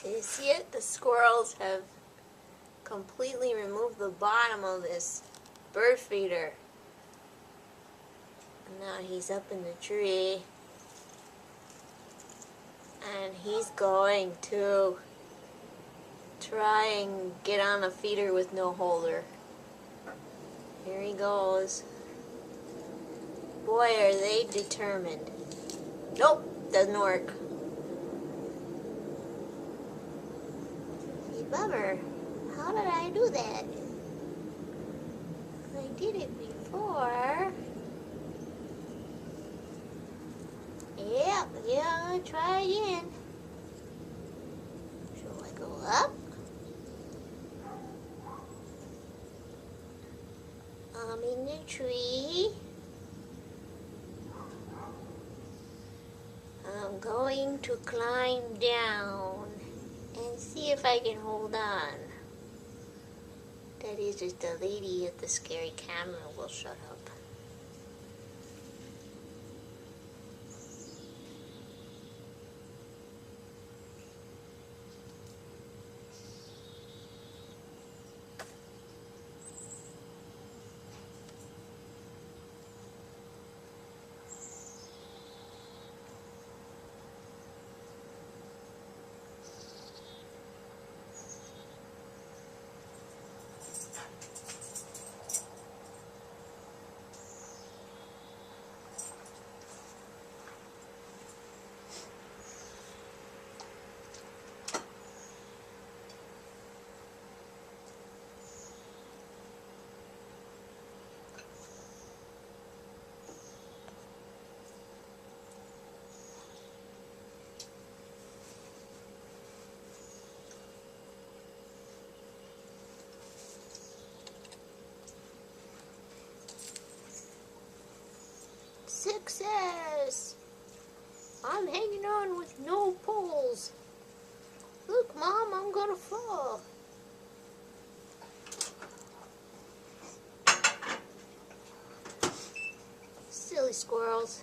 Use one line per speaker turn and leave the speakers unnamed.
Can you see it? The squirrels have completely removed the bottom of this bird feeder. And now he's up in the tree. And he's going to try and get on a feeder with no holder. Here he goes. Boy, are they determined. Nope, doesn't work. Hey, bummer. How did I do that? I did it before. Yep, yeah, I'm gonna try again. Shall I go up? I'm in the tree. I'm going to climb down and see if I can hold on. That is just the lady at the scary camera will shut up. Success! I'm hanging on with no poles. Look, Mom, I'm gonna fall. Silly squirrels.